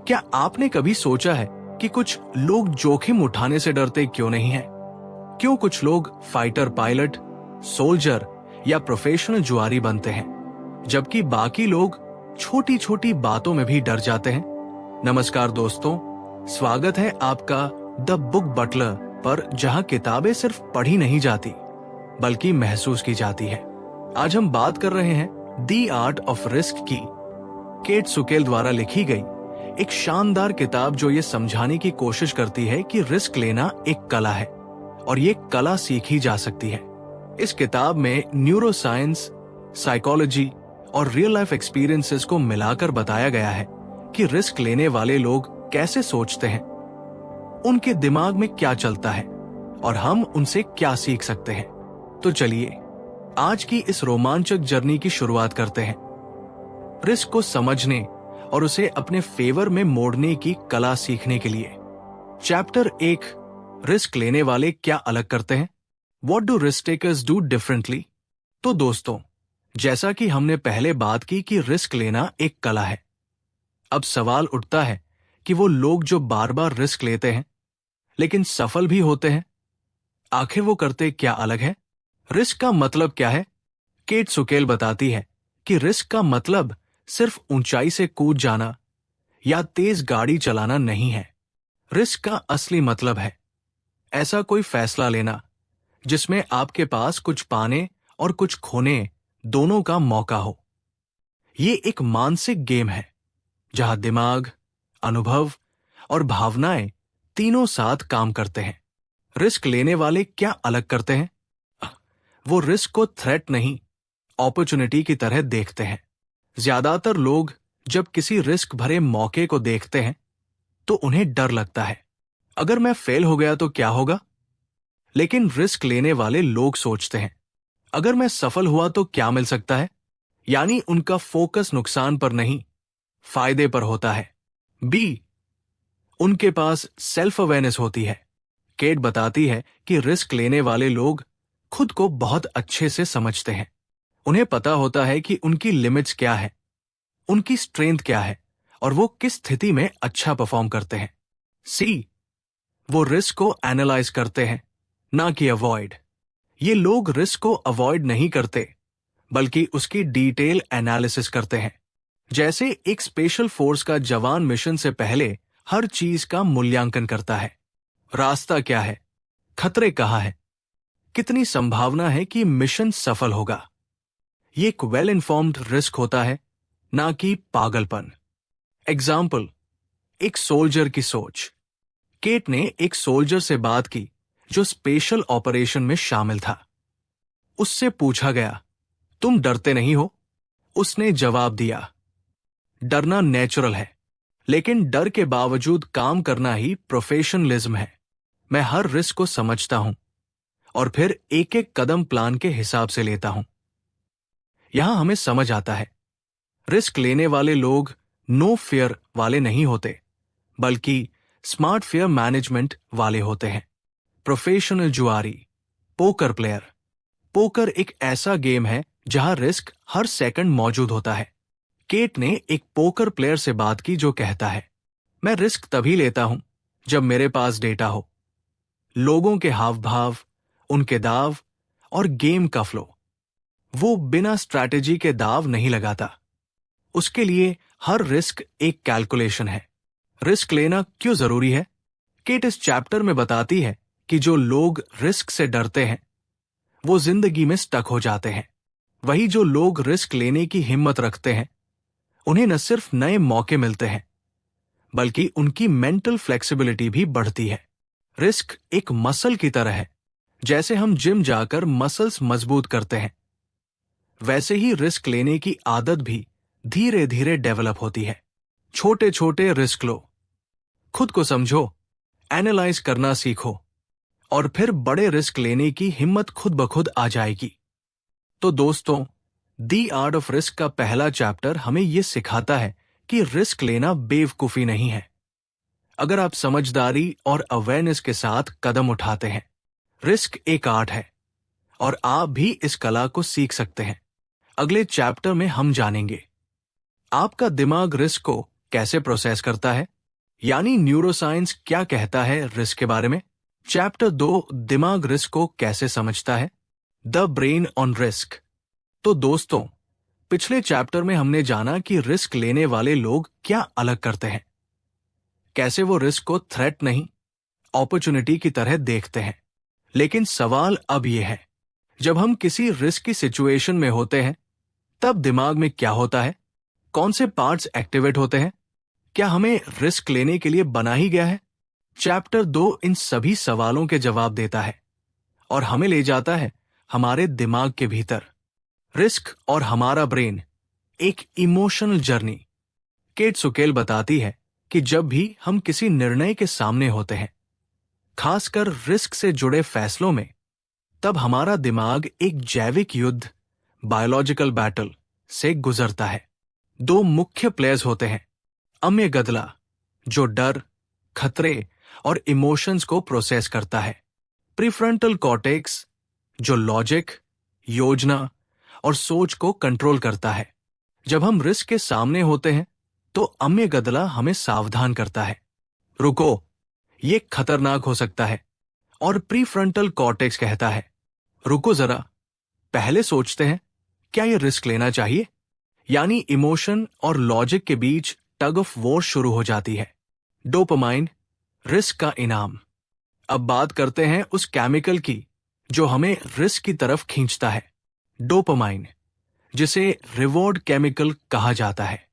क्या आपने कभी सोचा है कि कुछ लोग जोखिम उठाने से डरते क्यों नहीं हैं? क्यों कुछ लोग फाइटर पायलट, सोल्जर या प्रोफेशनल जुआरी बनते हैं, जबकि बाकी लोग छोटी छोटी बातों में भी डर जाते हैं? नमस्कार दोस्तों, स्वागत है आपका द बुक बटलर पर, जहां किताबें सिर्फ पढ़ी नहीं जाती बल्कि महसूस की जाती है। आज हम बात कर रहे हैं द आर्ट ऑफ रिस्क की, केट सुकेल द्वारा लिखी गई एक शानदार किताब जो ये समझाने की कोशिश करती है कि रिस्क लेना एक कला है और ये कला सीखी जा सकती है। इस किताब में न्यूरोसाइंस, साइकोलॉजी और रियल लाइफ एक्सपीरियंसेस को मिलाकर बताया गया है कि रिस्क लेने वाले लोग कैसे सोचते हैं, उनके दिमाग में क्या चलता है और हम उनसे क्या सीख सकते हैं। तो चलिए आज की इस रोमांचक जर्नी की शुरुआत करते हैं। रिस्क को समझने और उसे अपने फेवर में मोड़ने की कला सीखने के लिए। चैप्टर 1, रिस्क लेने वाले क्या अलग करते हैं? What do risk takers do differently? तो दोस्तों, जैसा कि हमने पहले बात की कि रिस्क लेना एक कला है, अब सवाल उठता है कि वो लोग जो बार बार रिस्क लेते हैं लेकिन सफल भी होते हैं, आखिर वो करते क्या अलग है? रिस्क का मतलब क्या है? केट सुकेल बताती है कि रिस्क का मतलब सिर्फ ऊंचाई से कूद जाना या तेज गाड़ी चलाना नहीं है। रिस्क का असली मतलब है ऐसा कोई फैसला लेना जिसमें आपके पास कुछ पाने और कुछ खोने दोनों का मौका हो। ये एक मानसिक गेम है जहां दिमाग, अनुभव और भावनाएं तीनों साथ काम करते हैं। रिस्क लेने वाले क्या अलग करते हैं? वो रिस्क को थ्रेट नहीं, अपॉर्चुनिटी की तरह देखते हैं। ज्यादातर लोग जब किसी रिस्क भरे मौके को देखते हैं तो उन्हें डर लगता है, अगर मैं फेल हो गया तो क्या होगा? लेकिन रिस्क लेने वाले लोग सोचते हैं, अगर मैं सफल हुआ तो क्या मिल सकता है? यानी उनका फोकस नुकसान पर नहीं, फायदे पर होता है। बी, उनके पास सेल्फ अवेयरनेस होती है। केट बताती है कि रिस्क लेने वाले लोग खुद को बहुत अच्छे से समझते हैं। उन्हें पता होता है कि उनकी लिमिट्स क्या है, उनकी स्ट्रेंथ क्या है और वो किस स्थिति में अच्छा परफॉर्म करते हैं। सी, वो रिस्क को एनालाइज करते हैं, ना कि अवॉइड। ये लोग रिस्क को अवॉइड नहीं करते बल्कि उसकी डिटेल एनालिसिस करते हैं। जैसे एक स्पेशल फोर्स का जवान मिशन से पहले हर चीज का मूल्यांकन करता है। रास्ता क्या है, खतरे कहाँ है, कितनी संभावना है कि मिशन सफल होगा। ये एक वेल इन्फॉर्म्ड रिस्क होता है, ना कि पागलपन। एग्जाम्पल, एक सोल्जर की सोच। केट ने एक सोल्जर से बात की जो स्पेशल ऑपरेशन में शामिल था। उससे पूछा गया, तुम डरते नहीं हो? उसने जवाब दिया, डरना नेचुरल है, लेकिन डर के बावजूद काम करना ही प्रोफेशनलिज्म है। मैं हर रिस्क को समझता हूं और फिर एक एक कदम प्लान के हिसाब से लेता हूं। यहां हमें समझ आता है, रिस्क लेने वाले लोग नो फियर वाले नहीं होते बल्कि स्मार्ट फियर मैनेजमेंट वाले होते हैं। प्रोफेशनल जुआरी, पोकर प्लेयर। पोकर एक ऐसा गेम है जहां रिस्क हर सेकंड मौजूद होता है। केट ने एक पोकर प्लेयर से बात की जो कहता है, मैं रिस्क तभी लेता हूं जब मेरे पास डेटा हो, लोगों के हाव भाव, उनके दाव और गेम का फ्लो। वो बिना स्ट्रैटेजी के दाव नहीं लगाता। उसके लिए हर रिस्क एक कैलकुलेशन है। रिस्क लेना क्यों जरूरी है? केट इस चैप्टर में बताती है कि जो लोग रिस्क से डरते हैं वो जिंदगी में स्टक हो जाते हैं। वही जो लोग रिस्क लेने की हिम्मत रखते हैं उन्हें न सिर्फ नए मौके मिलते हैं बल्कि उनकी मेंटल फ्लेक्सिबिलिटी भी बढ़ती है। रिस्क एक मसल की तरह है। जैसे हम जिम जाकर मसल्स मजबूत करते हैं, वैसे ही रिस्क लेने की आदत भी धीरे धीरे डेवलप होती है। छोटे छोटे रिस्क लो, खुद को समझो, एनालाइज करना सीखो और फिर बड़े रिस्क लेने की हिम्मत खुद ब खुद आ जाएगी। तो दोस्तों, द आर्ट ऑफ रिस्क का पहला चैप्टर हमें यह सिखाता है कि रिस्क लेना बेवकूफी नहीं है, अगर आप समझदारी और अवेयरनेस के साथ कदम उठाते हैं। रिस्क एक आर्ट है और आप भी इस कला को सीख सकते हैं। अगले चैप्टर में हम जानेंगे आपका दिमाग रिस्क को कैसे प्रोसेस करता है, यानी न्यूरोसाइंस क्या कहता है रिस्क के बारे में। चैप्टर 2, दिमाग रिस्क को कैसे समझता है, द ब्रेन ऑन रिस्क। तो दोस्तों, पिछले चैप्टर में हमने जाना कि रिस्क लेने वाले लोग क्या अलग करते हैं, कैसे वो रिस्क को थ्रेट नहीं, अपॉर्चुनिटी की तरह देखते हैं। लेकिन सवाल अब यह है, जब हम किसी रिस्क की सिचुएशन में होते हैं तब दिमाग में क्या होता है, कौन से पार्ट्स एक्टिवेट होते हैं, क्या हमें रिस्क लेने के लिए बना ही गया है। चैप्टर 2 इन सभी सवालों के जवाब देता है और हमें ले जाता है हमारे दिमाग के भीतर। रिस्क और हमारा ब्रेन, एक इमोशनल जर्नी। केट सुकेल बताती है कि जब भी हम किसी निर्णय के सामने होते हैं, खासकर रिस्क से जुड़े फैसलों में, तब हमारा दिमाग एक जैविक युद्ध, बायोलॉजिकल बैटल से गुजरता है। 2 मुख्य प्लेयर्स होते हैं, अम्यगदला जो डर, खतरे और इमोशंस को प्रोसेस करता है, प्रीफ्रंटल कॉर्टेक्स जो लॉजिक, योजना और सोच को कंट्रोल करता है। जब हम रिस्क के सामने होते हैं तो अम्यगदला हमें सावधान करता है, रुको, ये खतरनाक हो सकता है, और प्रीफ्रंटल कॉर्टेक्स कहता है, रुको जरा, पहले सोचते हैं क्या ये रिस्क लेना चाहिए। यानी इमोशन और लॉजिक के बीच टग ऑफ वॉर शुरू हो जाती है। डोपामाइन, रिस्क का इनाम। अब बात करते हैं उस केमिकल की जो हमें रिस्क की तरफ खींचता है, डोपामाइन, जिसे रिवॉर्ड केमिकल कहा जाता है।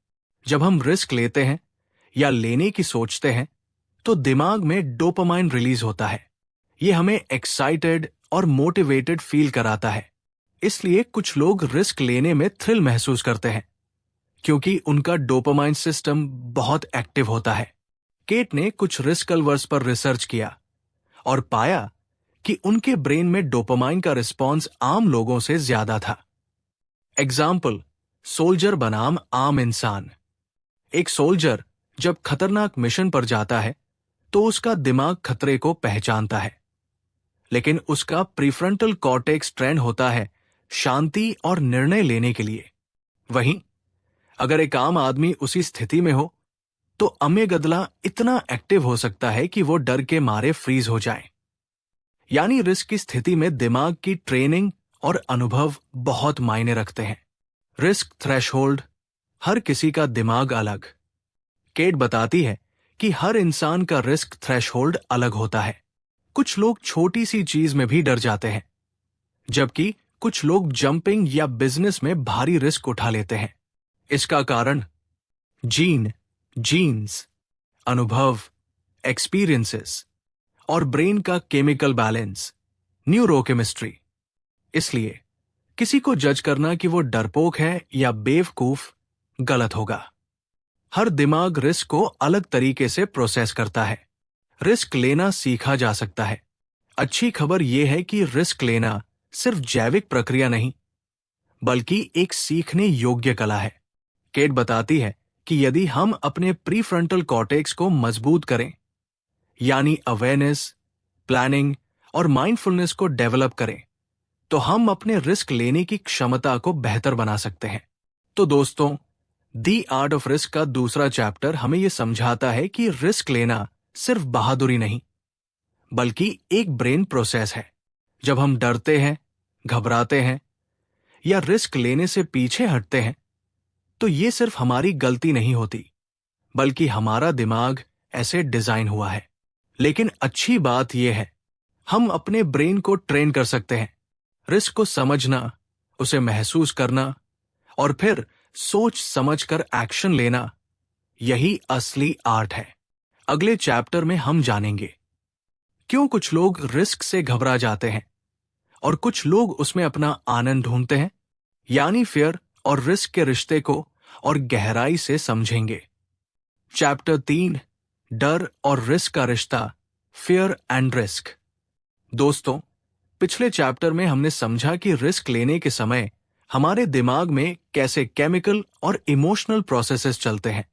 जब हम रिस्क लेते हैं या लेने की सोचते हैं तो दिमाग में डोपामाइन रिलीज होता है। ये हमें एक्साइटेड और मोटिवेटेड फील कराता है। इसलिए कुछ लोग रिस्क लेने में थ्रिल महसूस करते हैं क्योंकि उनका डोपामाइन सिस्टम बहुत एक्टिव होता है। केट ने कुछ रिस्क अवर्स पर रिसर्च किया और पाया कि उनके ब्रेन में डोपामाइन का रिस्पॉन्स आम लोगों से ज्यादा था। एग्जाम्पल, सोल्जर बनाम आम इंसान। एक सोल्जर जब खतरनाक मिशन पर जाता है तो उसका दिमाग खतरे को पहचानता है, लेकिन उसका प्रीफ्रंटल कॉर्टेक्स ट्रेंड होता है शांति और निर्णय लेने के लिए। वहीं अगर एक आम आदमी उसी स्थिति में हो तो अम्यगदला इतना एक्टिव हो सकता है कि वो डर के मारे फ्रीज हो जाए। यानी रिस्क की स्थिति में दिमाग की ट्रेनिंग और अनुभव बहुत मायने रखते हैं। रिस्क थ्रेशहोल्ड, हर किसी का दिमाग अलग। केट बताती है कि हर इंसान का रिस्क थ्रेशहोल्ड अलग होता है। कुछ लोग छोटी सी चीज में भी डर जाते हैं, जबकि कुछ लोग जंपिंग या बिजनेस में भारी रिस्क उठा लेते हैं। इसका कारण जीन्स, अनुभव, एक्सपीरियंसेस और ब्रेन का केमिकल बैलेंस, न्यूरोकेमिस्ट्री। इसलिए किसी को जज करना कि वो डरपोक है या बेवकूफ गलत होगा। हर दिमाग रिस्क को अलग तरीके से प्रोसेस करता है। रिस्क लेना सीखा जा सकता है। अच्छी खबर यह है कि रिस्क लेना सिर्फ जैविक प्रक्रिया नहीं, बल्कि एक सीखने योग्य कला है। केट बताती है कि यदि हम अपने प्रीफ्रंटल कॉर्टेक्स को मजबूत करें, यानी अवेयरनेस, प्लानिंग और माइंडफुलनेस को डेवलप करें, तो हम अपने रिस्क लेने की क्षमता को बेहतर बना सकते हैं। तो दोस्तों, दी आर्ट ऑफ रिस्क का दूसरा चैप्टर हमें यह समझाता है कि रिस्क लेना सिर्फ बहादुरी नहीं, बल्कि एक ब्रेन प्रोसेस है। जब हम डरते हैं, घबराते हैं या रिस्क लेने से पीछे हटते हैं, तो ये सिर्फ हमारी गलती नहीं होती, बल्कि हमारा दिमाग ऐसे डिजाइन हुआ है। लेकिन अच्छी बात यह है, हम अपने ब्रेन को ट्रेन कर सकते हैं। रिस्क को समझना, उसे महसूस करना और फिर सोच समझकर एक्शन लेना, यही असली आर्ट है। अगले चैप्टर में हम जानेंगे क्यों कुछ लोग रिस्क से घबरा जाते हैं और कुछ लोग उसमें अपना आनंद ढूंढते हैं। यानी फियर और रिस्क के रिश्ते को और गहराई से समझेंगे। चैप्टर 3, डर और रिस्क का रिश्ता, फियर एंड रिस्क। दोस्तों, पिछले चैप्टर में हमने समझा कि रिस्क लेने के समय हमारे दिमाग में कैसे केमिकल और इमोशनल प्रोसेसेस चलते हैं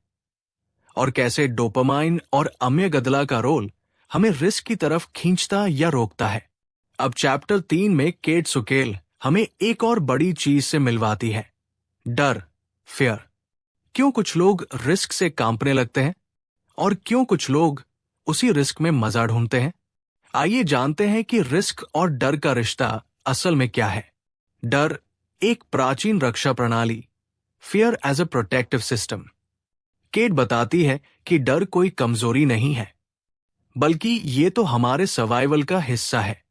और कैसे डोपामाइन और अम्यगदला का रोल हमें रिस्क की तरफ खींचता या रोकता है। अब चैप्टर 3 में केट सुकेल हमें एक और बड़ी चीज से मिलवाती है, डर, फियर। क्यों कुछ लोग रिस्क से कांपने लगते हैं और क्यों कुछ लोग उसी रिस्क में मजा ढूंढते हैं? आइए जानते हैं कि रिस्क और डर का रिश्ता असल में क्या है। डर एक प्राचीन रक्षा प्रणाली, fear as a protective system. Kate बताती है कि डर कोई कमजोरी नहीं है, बल्कि ये तो हमारे सर्वाइवल का हिस्सा है।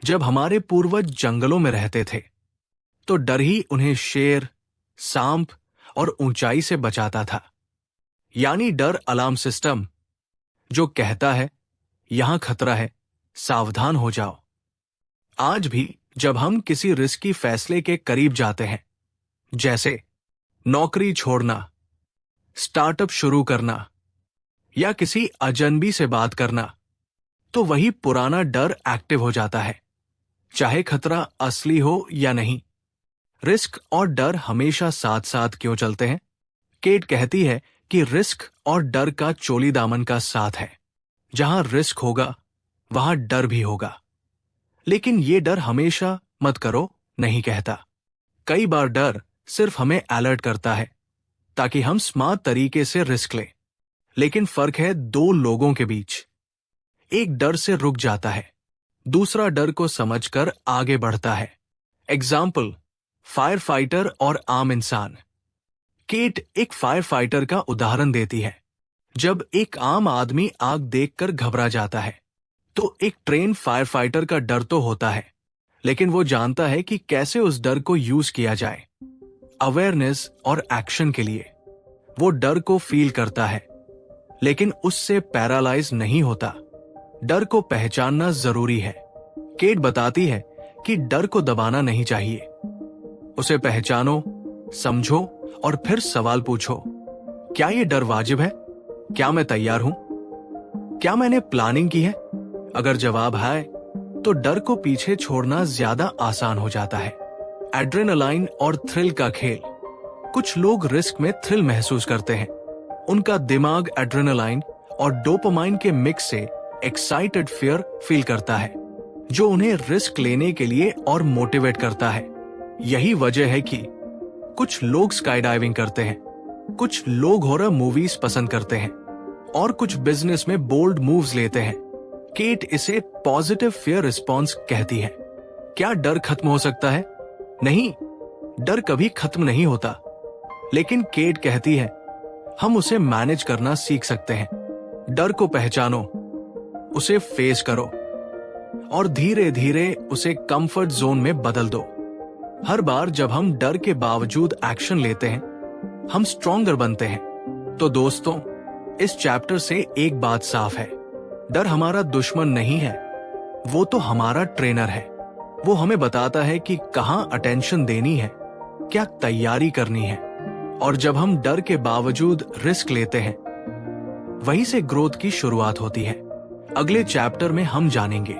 जब हमारे पूर्वज जंगलों में रहते थे तो डर ही उन्हें शेर, सांप और ऊंचाई से बचाता था। यानी डर अलार्म सिस्टम जो कहता है यहां खतरा है, सावधान हो जाओ। आज भी जब हम किसी रिस्की फैसले के करीब जाते हैं, जैसे नौकरी छोड़ना, स्टार्टअप शुरू करना या किसी अजनबी से बात करना, तो वही पुराना डर एक्टिव हो जाता है, चाहे खतरा असली हो या नहीं। रिस्क और डर हमेशा साथ साथ क्यों चलते हैं? केट कहती है कि रिस्क और डर का चोली दामन का साथ है। जहां रिस्क होगा वहां डर भी होगा, लेकिन ये डर हमेशा मत करो नहीं कहता। कई बार डर सिर्फ हमें अलर्ट करता है ताकि हम स्मार्ट तरीके से रिस्क लें। लेकिन फर्क है दो लोगों के बीच। एक डर से रुक जाता है, दूसरा डर को समझकर आगे बढ़ता है। एग्जाम्पल, फायर फाइटर और आम इंसान। केट एक फायर फाइटर का उदाहरण देती है। जब एक आम आदमी आग देखकर घबरा जाता है तो एक ट्रेन फायर फाइटर का डर तो होता है, लेकिन वो जानता है कि कैसे उस डर को यूज किया जाए। अवेयरनेस और एक्शन के लिए वो डर को फील करता है, लेकिन उससे पैरालाइज नहीं होता। डर को पहचानना जरूरी है। केट बताती है कि डर को दबाना नहीं चाहिए, उसे पहचानो, समझो और फिर सवाल पूछो। क्या ये डर वाजिब है? क्या मैं तैयार हूं? क्या मैंने प्लानिंग की है? अगर जवाब है तो डर को पीछे छोड़ना ज्यादा आसान हो जाता है। एड्रेनालाइन और थ्रिल का खेल। कुछ लोग रिस्क में थ्रिल महसूस करते हैं। उनका दिमाग एड्रेनालाइन और डोपामाइन के मिक्स से एक्साइटेड फियर फील करता है, जो उन्हें रिस्क लेने के लिए और मोटिवेट करता है। यही वजह है कि कुछ लोग स्काई डाइविंग करते हैं, कुछ लोग हॉरर मूवीज पसंद करते हैं और कुछ बिजनेस में बोल्ड मूव्स लेते हैं। केट इसे पॉजिटिव फियर रिस्पॉन्स कहती है। क्या डर खत्म हो सकता है? नहीं, डर कभी खत्म नहीं होता, लेकिन केट कहती है हम उसे मैनेज करना सीख सकते हैं। डर को पहचानो, उसे फेस करो और धीरे धीरे उसे कंफर्ट जोन में बदल दो। हर बार जब हम डर के बावजूद एक्शन लेते हैं, हम स्ट्रॉन्गर बनते हैं। तो दोस्तों, इस चैप्टर से एक बात साफ है, डर हमारा दुश्मन नहीं है, वो तो हमारा ट्रेनर है। वो हमें बताता है कि कहां अटेंशन देनी है, क्या तैयारी करनी है। और जब हम डर के बावजूद रिस्क लेते हैं, वहीं से ग्रोथ की शुरुआत होती है। अगले चैप्टर में हम जानेंगे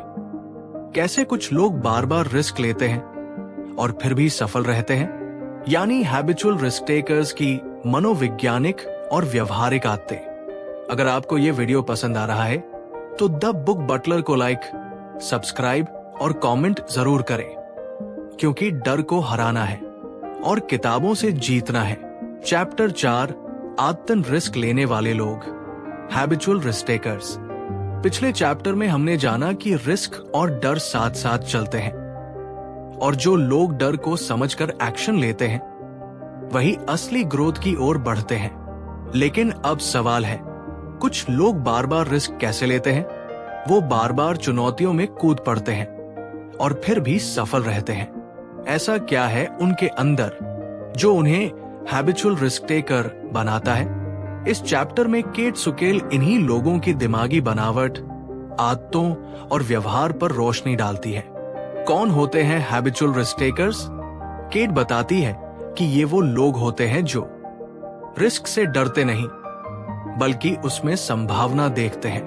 कैसे कुछ लोग बार बार रिस्क लेते हैं और फिर भी सफल रहते हैं, यानी हैबिचुअल रिस्क टेकर्स की मनोवैज्ञानिक और व्यवहारिक आदतें। अगर आपको यह वीडियो पसंद आ रहा है तो द बुक बटलर को लाइक, सब्सक्राइब और कमेंट जरूर करें, क्योंकि डर को हराना है और किताबों से जीतना है। चैप्टर 4, आदतन रिस्क लेने वाले लोग, हैबिचुअल रिस्क टेकर्स। पिछले चैप्टर में हमने जाना कि रिस्क और डर साथ साथ चलते हैं, और जो लोग डर को समझकर एक्शन लेते हैं वही असली ग्रोथ की ओर बढ़ते हैं। लेकिन अब सवाल है, कुछ लोग बार बार रिस्क कैसे लेते हैं? वो बार बार चुनौतियों में कूद पड़ते हैं और फिर भी सफल रहते हैं। ऐसा क्या है उनके अंदर जो उन्हें हैबिचुअल रिस्क टेकर बनाता है? इस चैप्टर में केट सुकेल इन्हीं लोगों की दिमागी बनावट, आदतों और व्यवहार पर रोशनी डालती है। कौन होते हैं हैबिचुअल रिस्क टेकर्स? केट बताती है कि ये वो लोग होते हैं जो रिस्क से डरते नहीं, बल्कि उसमें संभावना देखते हैं,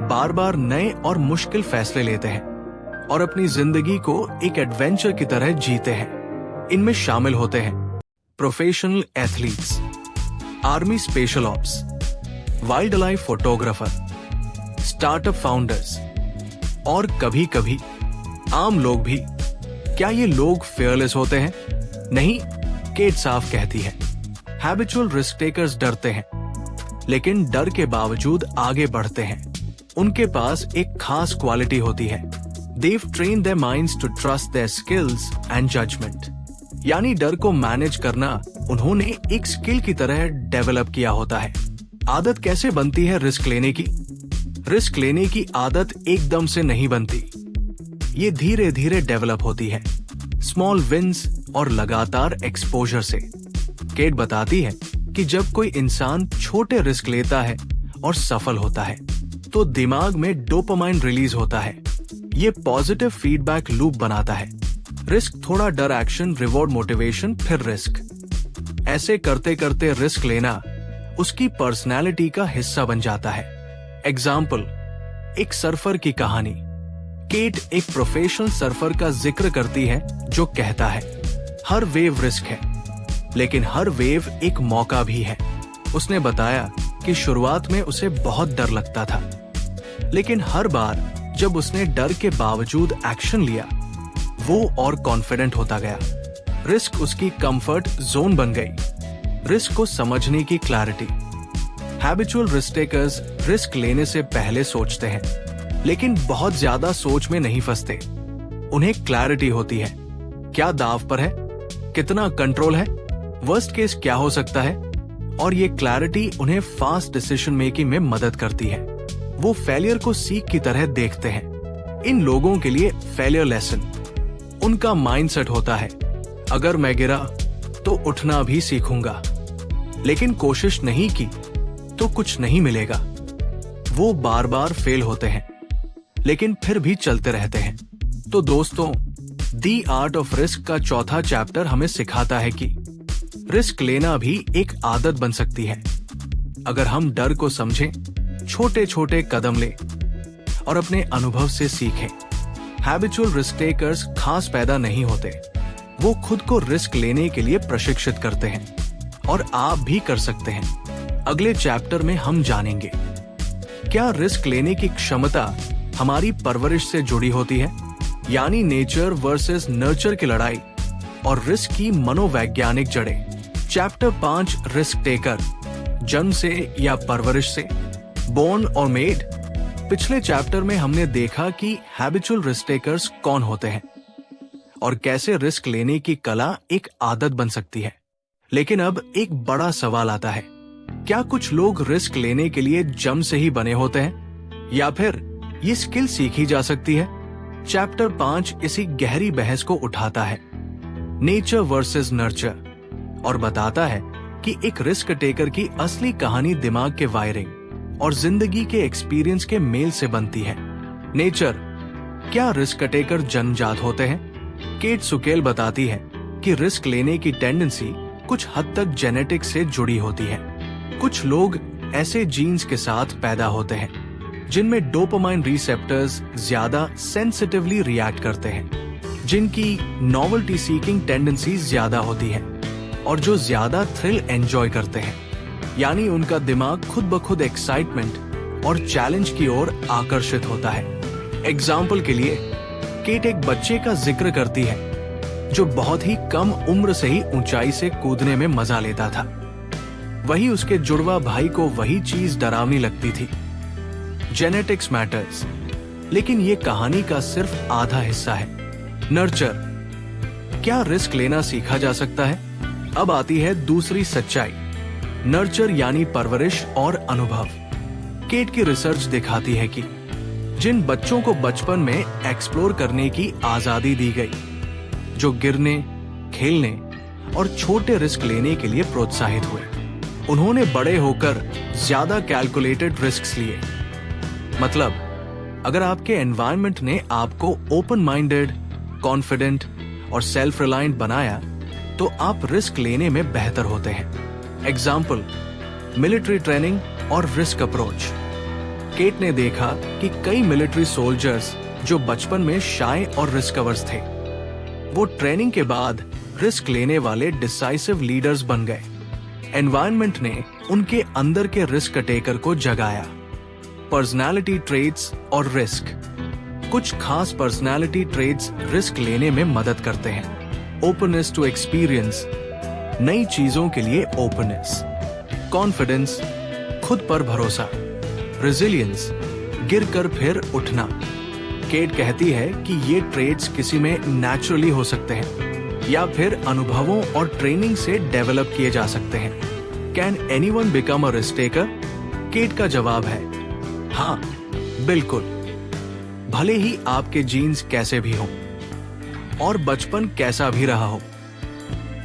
बार बार नए और मुश्किल फैसले लेते हैं और अपनी जिंदगी को एक एडवेंचर की तरह जीते हैं। इनमें शामिल होते हैं professional athletes, army special ops, wild life photographer, startup founders और कभी कभी आम लोग भी। क्या ये लोग फेयरलेस होते हैं? नहीं, केट साफ कहती है, हैबिचुअल रिस्क टेकर्स डरते हैं, लेकिन डर के बावजूद आगे बढ़ते हैं। उनके पास एक खास क्वालिटी होती है, they've trained their minds to trust their skills and judgment। यानी डर को मैनेज करना उन्होंने एक स्किल की तरह डेवलप किया होता है। आदत कैसे बनती है रिस्क लेने की? रिस्क लेने की आदत एकदम से नहीं बनती, ये धीरे धीरे डेवलप होती है, स्मॉल विंस और लगातार एक्सपोजर से। केट बताती है कि जब कोई इंसान छोटे रिस्क लेता है और सफल होता है तो दिमाग में डोपामाइन रिलीज होता है। ये पॉजिटिव फीडबैक लूप बनाता है, रिस्क थोड़ा डर एक्शन रिवॉर्ड मोटिवेशन फिर रिस्क। ऐसे करते करते रिस्क लेना उसकी पर्सनैलिटी का हिस्सा बन जाता है। एग्जाम्पल, एक सर्फर की कहानी। केट एक प्रोफेशनल सर्फर का जिक्र करती है जो कहता है, हर वेव रिस्क है, लेकिन हर वेव एक मौका भी है। उसने बताया कि शुरुआत में उसे बहुत डर लगता था, लेकिन हर बार जब उसने डर के बावजूद एक्शन लिया, वो और कॉन्फिडेंट होता गया। रिस्क उसकी कंफर्ट जोन बन गई। रिस्क को समझने की clarity. Habitual risk takers risk लेने से पहले सोचते हैं, लेकिन बहुत ज्यादा सोच में नहीं फंसते। उन्हें क्लैरिटी होती है, क्या दाव पर है, कितना कंट्रोल है, वर्स्ट केस क्या हो सकता है, और ये क्लैरिटी उन्हें फास्ट डिसीजन मेकिंग में मदद करती है। वो फेलियर को सीख की तरह देखते हैं। इन लोगों के लिए फेलियर लेसन। उनका माइंडसेट होता है, अगर मैं गिरा तो उठना भी सीखूंगा, लेकिन कोशिश नहीं की तो कुछ नहीं मिलेगा। वो बार बार फेल होते हैं, लेकिन फिर भी चलते रहते हैं। तो दोस्तों, दी आर्ट ऑफ रिस्क का चौथा चैप्टर हमें सिखाता है कि रिस्क लेना भी एक आदत बन सकती है। अगर हम डर को समझें, छोटे छोटे कदम लें और अपने अनुभव से सीखें। हैबिचुअल रिस्क टेकर्स खास पैदा नहीं होते, वो खुद को रिस्क लेने के लिए प्रशिक्षित करते हैं, और आप भी कर सकते हैं। अगले चैप्टर में हम जानेंगे, क्या रिस्क लेने की क्षमता हमारी परवरिश से जुड़ी होती है, यानी नेचर वर्सेस नर्चर की लड़ाई और रिस्क की मनोवैज्ञानिक जड़ें। चैप्टर 5, रिस्क टेकर, जन्म से या परवरिश से, बोर्न और मेड। पिछले चैप्टर में हमने देखा कि हैबिचुअल रिस्क टेकर्स कौन होते हैं और कैसे रिस्क लेने की कला एक आदत बन सकती है। लेकिन अब एक बड़ा सवाल आता है, क्या कुछ लोग रिस्क लेने के लिए जन्म से ही बने होते हैं, या फिर ये स्किल सीखी जा सकती है? चैप्टर 5 इसी गहरी बहस को उठाता है, नेचर वर्सेस नर्चर, और बताता है कि एक रिस्क टेकर की असली कहानी दिमाग के वायरिंग और जिंदगी के एक्सपीरियंस के मेल से बनती है। नेचर, क्या रिस्क टेकर जन्मजात होते हैं? केट सुकेल बताती है कि रिस्क लेने की टेंडेंसी कुछ हद तक जेनेटिक्स से जुड़ी होती है। कुछ लोग ऐसे जीन्स के साथ पैदा होते हैं जिनमें डोपामाइन रिसेप्टर्स ज्यादा सेंसिटिवली रिएक्ट करते हैं, जिनकी नॉवेल्टी सीकिंग टेंडेंसी ज्यादा होती है और जो ज्यादा थ्रिल एंजॉय करते हैं, यानी उनका दिमाग खुद ब खुद एक्साइटमेंट और चैलेंज की ओर आकर्षित होता है। एग्जाम्पल के लिए, केट एक बच्चे का जिक्र करती है जो बहुत ही कम उम्र से ही ऊंचाई से कूदने में मजा लेता था। वही उसके जुड़वा भाई को वही चीज डरावनी लगती थी। जेनेटिक्स मैटर्स, लेकिन ये कहानी का सिर्फ आधा हिस्सा है। नर्चर, क्या रिस्क लेना सीखा जा सकता है? अब आती है दूसरी सच्चाई, नर्चर यानी परवरिश और अनुभव। केट की रिसर्च दिखाती है कि जिन बच्चों को बचपन में एक्सप्लोर करने की आजादी दी गई, जो गिरने, खेलने और छोटे रिस्क लेने के लिए प्रोत्साहित हुए, उन्होंने बड़े होकर ज्यादा कैलकुलेटेड रिस्क लिए। मतलब, अगर आपके एनवायरनमेंट ने आपको ओपन माइंडेड, कॉन्फिडेंट और सेल्फ रिलायंट बनाया, तो आप रिस्क लेने में बेहतर होते हैं। एग्जाम्पल, मिलिट्री ट्रेनिंग और रिस्क अप्रोच। केट ने देखा कि कई मिलिट्री सोल्जर्स जो बचपन में शाय और रिस्क अवर्स थे, वो ट्रेनिंग के बाद रिस्क लेने वाले डिसाइसिव लीडर्स बन गए। एनवायरनमेंट ने उनके अंदर के रिस्क टेकर को जगाया। पर्सनालिटी ट्रेट्स और रिस्क। कुछ खास पर्सनालिटी ट्रेट्स रिस्क लेने में मदद करते हैं। ओपननेस टू एक्सपीरियंस, नई चीजों के लिए ओपननेस, कॉन्फिडेंस, खुद पर भरोसा, रेजिलियंस, गिरकर फिर उठना। केट कहती है कि ये ट्रेड्स किसी में नेचुरली हो सकते हैं या फिर अनुभवों और ट्रेनिंग से डेवलप किए जा सकते हैं। Can anyone become a risk taker? Kate का जवाब है हाँ, बिल्कुल। भले ही आपके जीन्स कैसे भी हों और बचपन कैसा भी रहा हो,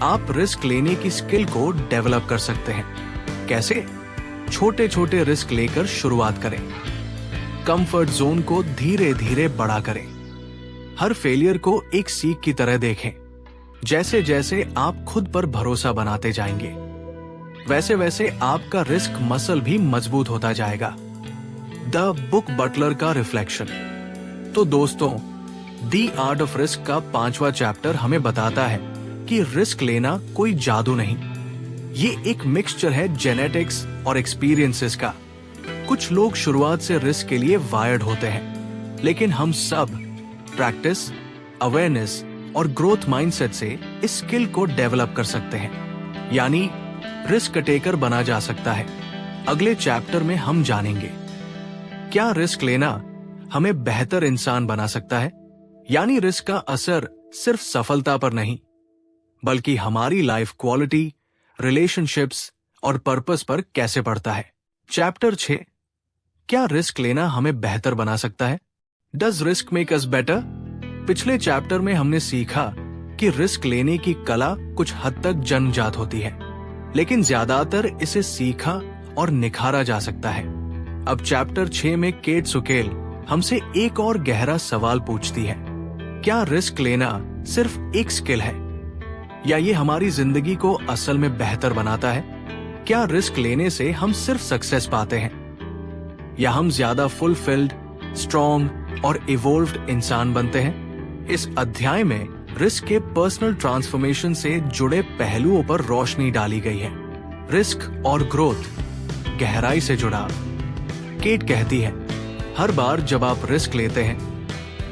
आप रिस्क लेने की स्किल को डेवलप कर सकते हैं। कैसे? छोटे छोटे रिस्क लेकर शुरुआत करें। कंफर्ट जोन को धीरे धीरे बड़ा करें। हर फेलियर को एक सीख की तरह देखें। जैसे जैसे आप खुद पर भरोसा बनाते जाएंगे, वैसे वैसे आपका रिस्क मसल भी मजबूत होता जाएगा। द बुक बटलर का रिफ्लेक्शन। तो दोस्तों, द आर्ट ऑफ रिस्क का 5वां चैप्टर हमें बताता है कि रिस्क लेना कोई जादू नहीं, ये एक मिक्सचर है जेनेटिक्स और एक्सपीरियंसेस का। कुछ लोग शुरुआत से रिस्क के लिए वायर्ड होते हैं, लेकिन हम सब प्रैक्टिस, अवेयरनेस और ग्रोथ माइंडसेट से इस स्किल को डेवलप कर सकते हैं, यानी रिस्क टेकर बना जा सकता है। अगले चैप्टर में हम जानेंगे क्या रिस्क लेना हमें बेहतर इंसान बना सकता है, यानी रिस्क का असर सिर्फ सफलता पर नहीं, बल्कि हमारी लाइफ क्वालिटी, रिलेशनशिप्स और पर्पस पर कैसे पड़ता है। चैप्टर 6, क्या रिस्क लेना हमें बेहतर बना सकता है? Does risk make us better? पिछले चैप्टर में हमने सीखा कि रिस्क लेने की कला कुछ हद तक जन्मजात होती है, लेकिन ज्यादातर इसे सीखा और निखारा जा सकता है। अब चैप्टर 6 में केट सुकेल हमसे एक और गहरा सवाल पूछती है, क्या रिस्क लेना सिर्फ एक स्किल है, या ये हमारी जिंदगी को असल में बेहतर बनाता है? क्या रिस्क लेने से हम सिर्फ सक्सेस पाते हैं, या हम ज्यादा फुलफिल्ड, स्ट्रॉन्ग और इवोल्व्ड इंसान बनते हैं? इस अध्याय में रिस्क के पर्सनल ट्रांसफॉर्मेशन से जुड़े पहलुओं पर रोशनी डाली गई है। रिस्क और ग्रोथ, गहराई से जुड़ाव। केट कहती है, हर बार जब आप रिस्क लेते हैं,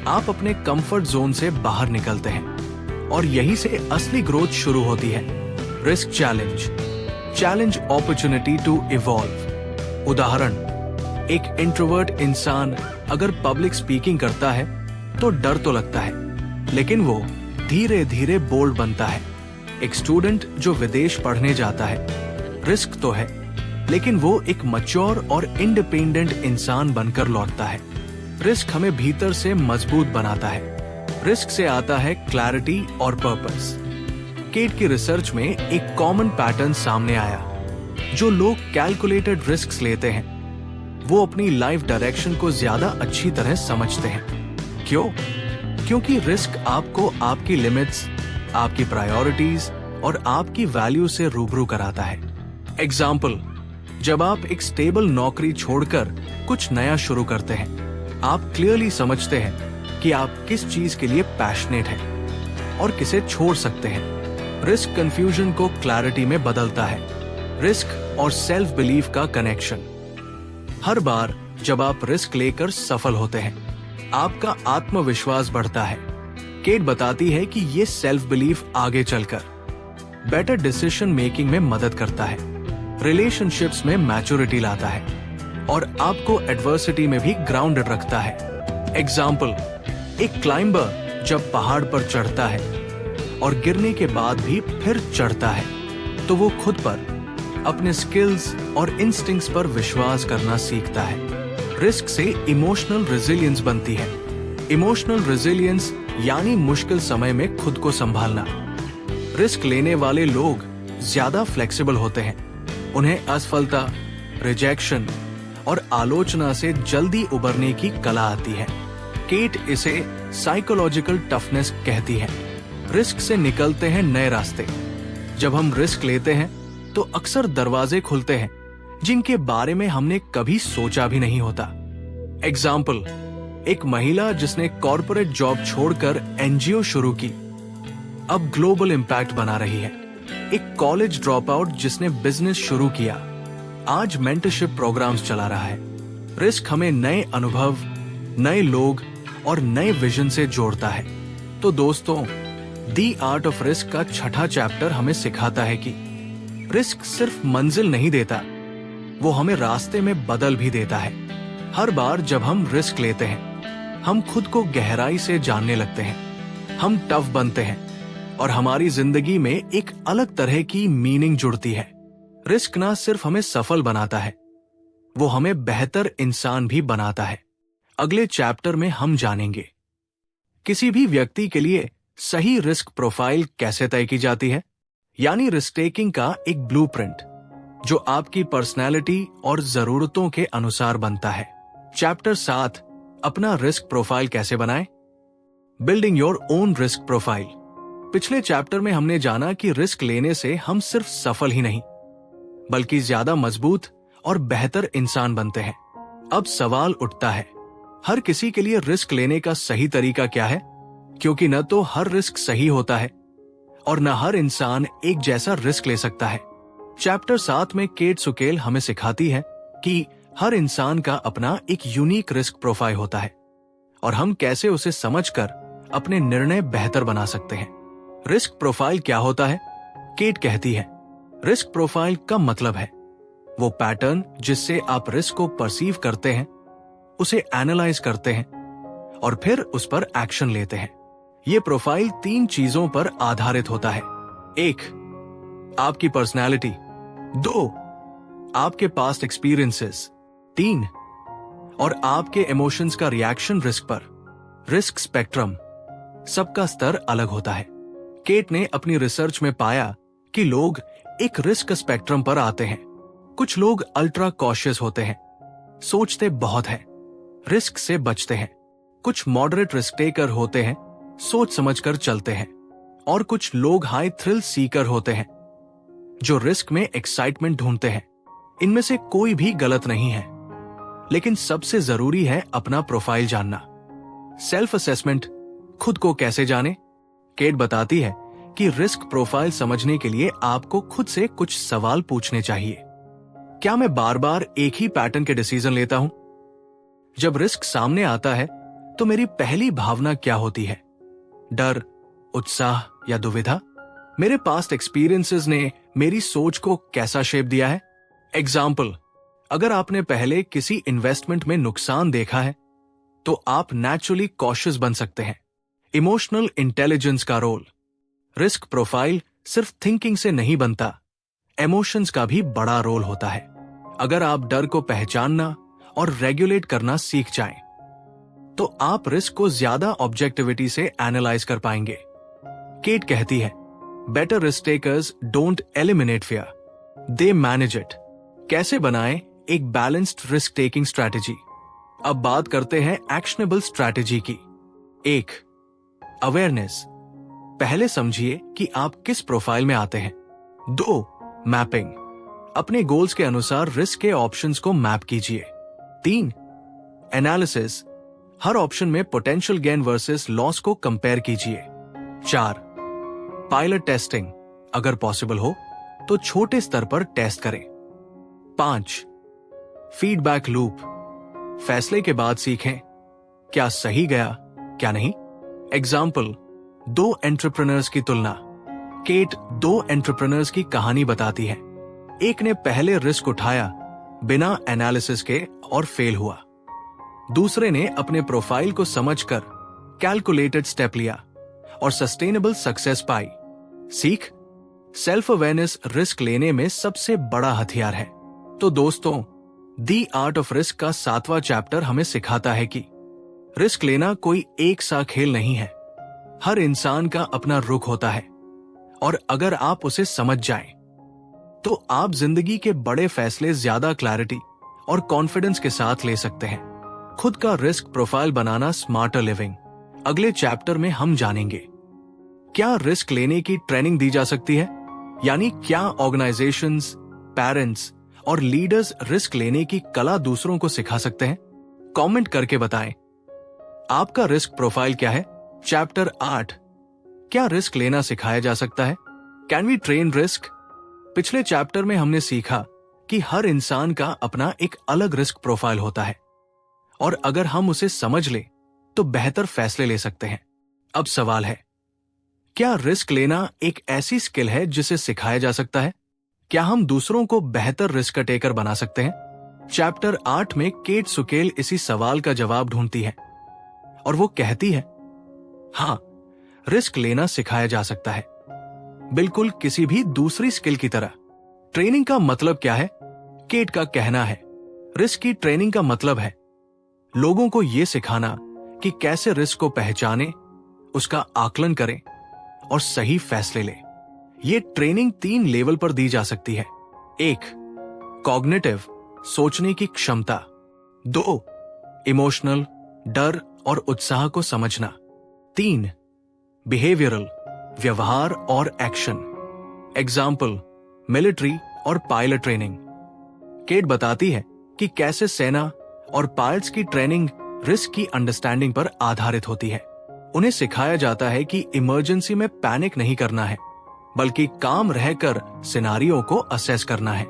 आप अपने कंफर्ट जोन से बाहर निकलते हैं, और यहीं से असली ग्रोथ शुरू होती है। Risk challenge opportunity to evolve. उदाहरण, एक इंट्रोवर्ट इंसान अगर पब्लिक स्पीकिंग करता है तो डर तो लगता है, लेकिन वो धीरे धीरे बोल्ड बनता है। एक स्टूडेंट जो विदेश पढ़ने जाता है, रिस्क तो है, लेकिन वो एक मैच्योर और इंडिपेंडेंट इंसान बनकर लौटता है। रिस्क हमें भीतर से मजबूत बनाता है। रिस्क से आता है क्लैरिटी और पर्पस। केट की रिसर्च में एक कॉमन पैटर्न सामने आया। जो लोग कैलकुलेटेड रिस्क लेते हैं, वो अपनी लाइफ डायरेक्शन को ज्यादा अच्छी तरह समझते हैं। क्यों? क्योंकि रिस्क आपको आपकी लिमिट्स, आपकी प्रायोरिटीज और आपकी वैल्यू से रूबरू कराता है। एग्जाम्पल, जब आप एक स्टेबल नौकरी छोड़कर कुछ नया शुरू करते हैं, आप क्लियरली समझते हैं कि आप किस चीज के लिए पैशनेट हैं और किसे छोड़ सकते हैं। रिस्क कंफ्यूजन को क्लैरिटी में बदलता है। रिस्क और सेल्फ बिलीफ का कनेक्शन। हर बार जब आप रिस्क लेकर सफल होते हैं, आपका आत्मविश्वास बढ़ता है। केट बताती है कि ये सेल्फ बिलीफ आगे चलकर बेटर डिसीजन मेकिंग में मदद करता है, रिलेशनशिप्स में मैच्योरिटी लाता है और आपको एडवर्सिटी में भी ग्राउंडेड रखता है। एग्जाम्पल, एक क्लाइंबर जब पहाड़ पर चढ़ता है और गिरने के बाद भी फिर चढ़ता है, तो वो खुद पर, अपने स्किल्स और इंस्टिंक्ट्स पर विश्वास करना सीखता है। रिस्क से इमोशनल रेजिलियंस बनती है। इमोशनल रेजिलियंस यानी मुश्किल समय में खुद को संभालना। रिस्क लेने वाले लोग ज्यादा फ्लेक्सिबल होते हैं। उन्हें असफलता, रिजेक्शन और आलोचना से जल्दी उबरने की कला आती है। केट इसे साइकोलॉजिकल टफनेस कहती है। रिस्क से निकलते हैं नए रास्ते। जब हम रिस्क लेते हैं तो अक्सर दरवाजे खुलते हैं जिनके बारे में हमने कभी सोचा भी नहीं होता। एग्जाम्पल, एक महिला जिसने कॉर्पोरेट जॉब छोड़कर एनजीओ शुरू की, अब ग्लोबल इम्पैक्ट बना रही है। एक कॉलेज ड्रॉप आउट जिसने बिजनेस शुरू किया, आज मेंटरशिप प्रोग्राम्स चला रहा है। रिस्क हमें नए अनुभव, नए लोग और नए विजन से जोड़ता है। तो दोस्तों, दी आर्ट ऑफ रिस्क का छठा चैप्टर हमें सिखाता है कि रिस्क सिर्फ मंजिल नहीं देता, वो हमें रास्ते में बदल भी देता है। हर बार जब हम रिस्क लेते हैं, हम खुद को गहराई से जानने लगते हैं, हम टफ बनते हैं और हमारी जिंदगी में एक अलग तरह की मीनिंग जुड़ती है। रिस्क ना सिर्फ हमें सफल बनाता है, वो हमें बेहतर इंसान भी बनाता है। अगले चैप्टर में हम जानेंगे किसी भी व्यक्ति के लिए सही रिस्क प्रोफाइल कैसे तय की जाती है, यानी रिस्क टेकिंग का एक ब्लूप्रिंट जो आपकी पर्सनैलिटी और जरूरतों के अनुसार बनता है। चैप्टर 7, अपना रिस्क प्रोफाइल कैसे बनाएं? Building your own risk profile. पिछले चैप्टर में हमने जाना कि रिस्क लेने से हम सिर्फ सफल ही नहीं बल्कि ज्यादा मजबूत और बेहतर इंसान बनते हैं। अब सवाल उठता है, हर किसी के लिए रिस्क लेने का सही तरीका क्या है? क्योंकि न तो हर रिस्क सही होता है और न हर इंसान एक जैसा रिस्क ले सकता है। चैप्टर 7 में केट सुकेल हमें सिखाती है कि हर इंसान का अपना एक यूनिक रिस्क प्रोफाइल होता है और हम कैसे उसे समझकर अपने निर्णय बेहतर बना सकते हैं। रिस्क प्रोफाइल क्या होता है? केट कहती है, रिस्क प्रोफाइल का मतलब है वो पैटर्न जिससे आप रिस्क को परसीव करते हैं, उसे एनालाइज करते हैं और फिर उस पर एक्शन लेते हैं। ये प्रोफाइल 3 चीजों पर आधारित होता है। 1, आपकी पर्सनैलिटी। 2, आपके पास्ट एक्सपीरियंसेस। 3, और आपके इमोशंस का रिएक्शन रिस्क पर। रिस्क स्पेक्ट्रम, सबका स्तर अलग होता है। केट ने अपनी रिसर्च में पाया कि लोग एक रिस्क स्पेक्ट्रम पर आते हैं। कुछ लोग अल्ट्रा कॉशियस होते हैं, सोचते बहुत है, रिस्क से बचते हैं। कुछ मॉडरेट रिस्क टेकर होते हैं, सोच समझकर चलते हैं। और कुछ लोग हाई थ्रिल सीकर होते हैं, जो रिस्क में एक्साइटमेंट ढूंढते हैं। इनमें से कोई भी गलत नहीं है, लेकिन सबसे जरूरी है अपना प्रोफाइल जानना। सेल्फ असेसमेंट, खुद को कैसे जाने? केट बताती है कि रिस्क प्रोफाइल समझने के लिए आपको खुद से कुछ सवाल पूछने चाहिए। क्या मैं बार बार एक ही पैटर्न के डिसीजन लेता हूं? जब रिस्क सामने आता है तो मेरी पहली भावना क्या होती है? डर, उत्साह या दुविधा? मेरे पास्ट एक्सपीरियंसेस ने मेरी सोच को कैसा शेप दिया है? एग्जाम्पल, अगर आपने पहले किसी इन्वेस्टमेंट में नुकसान देखा है तो आप नेचुरली कॉशियस बन सकते हैं। इमोशनल इंटेलिजेंस का रोल। रिस्क प्रोफाइल सिर्फ थिंकिंग से नहीं बनता, इमोशंस का भी बड़ा रोल होता है। अगर आप डर को पहचानना और रेगुलेट करना सीख जाएं, तो आप रिस्क को ज्यादा ऑब्जेक्टिविटी से एनालाइज कर पाएंगे। केट कहती है, better risk takers don't eliminate fear, they manage it. कैसे बनाएं एक बैलेंस्ड रिस्क टेकिंग स्ट्रैटेजी? अब बात करते हैं एक्शनेबल स्ट्रैटेजी की। 1, अवेयरनेस। पहले समझिए कि आप किस प्रोफाइल में आते हैं। 2, मैपिंग। अपने गोल्स के अनुसार रिस्क के ऑप्शंस को मैप कीजिए। 3, एनालिसिस। हर ऑप्शन में पोटेंशियल गेन वर्सेस लॉस को कंपेयर कीजिए। 4, पायलट टेस्टिंग। अगर पॉसिबल हो तो छोटे स्तर पर टेस्ट करें। 5, फीडबैक लूप। फैसले के बाद सीखें, क्या सही गया, क्या नहीं। एग्जाम्पल, 2 एंटरप्रेन्योर्स की तुलना। केट 2 एंटरप्रेन्योर्स की कहानी बताती है। एक ने पहले रिस्क उठाया बिना एनालिसिस के और फेल हुआ। दूसरे ने अपने प्रोफाइल को समझकर कैलकुलेटेड स्टेप लिया और सस्टेनेबल सक्सेस पाई। सीख, सेल्फ अवेयरनेस रिस्क लेने में सबसे बड़ा हथियार है। तो दोस्तों, दी आर्ट ऑफ रिस्क का 7वां चैप्टर हमें सिखाता है कि रिस्क लेना कोई एक सा खेल नहीं है। हर इंसान का अपना रुख होता है और अगर आप उसे समझ जाएं, तो आप जिंदगी के बड़े फैसले ज्यादा क्लैरिटी और कॉन्फिडेंस के साथ ले सकते हैं। खुद का रिस्क प्रोफाइल बनाना स्मार्टर लिविंग। अगले चैप्टर में हम जानेंगे, क्या रिस्क लेने की ट्रेनिंग दी जा सकती है? यानी क्या ऑर्गेनाइजेशंस, पेरेंट्स और लीडर्स रिस्क लेने की कला दूसरों को सिखा सकते हैं? कमेंट करके बताएं, आपका रिस्क प्रोफाइल क्या है? चैप्टर 8, क्या रिस्क लेना सिखाया जा सकता है? Can we train risk? पिछले चैप्टर में हमने सीखा कि हर इंसान का अपना एक अलग रिस्क प्रोफाइल होता है और अगर हम उसे समझ लें तो बेहतर फैसले ले सकते हैं। अब सवाल है, क्या रिस्क लेना एक ऐसी स्किल है जिसे सिखाया जा सकता है? क्या हम दूसरों को बेहतर रिस्क टेकर बना सकते हैं? चैप्टर 8 में केट सुकेल इसी सवाल का जवाब ढूंढती है और वो कहती है, हाँ, रिस्क लेना सिखाया जा सकता है, बिल्कुल किसी भी दूसरी स्किल की तरह। ट्रेनिंग का मतलब क्या है? केट का कहना है, रिस्क की ट्रेनिंग का मतलब है लोगों को यह सिखाना कि कैसे रिस्क को पहचाने, उसका आकलन करें और सही फैसले लें। यह ट्रेनिंग 3 लेवल पर दी जा सकती है। 1, कॉग्निटिव, सोचने की क्षमता। 2, इमोशनल, डर और उत्साह को समझना। 3, बिहेवियरल, व्यवहार और एक्शन। एग्जाम्पल, मिलिट्री और पायलट ट्रेनिंग। केट बताती है कि कैसे सेना और पायलट्स की ट्रेनिंग रिस्क की अंडरस्टैंडिंग पर आधारित होती है। उन्हें सिखाया जाता है कि इमरजेंसी में पैनिक नहीं करना है, बल्कि काम रहकर सिनारियों को असेस करना है।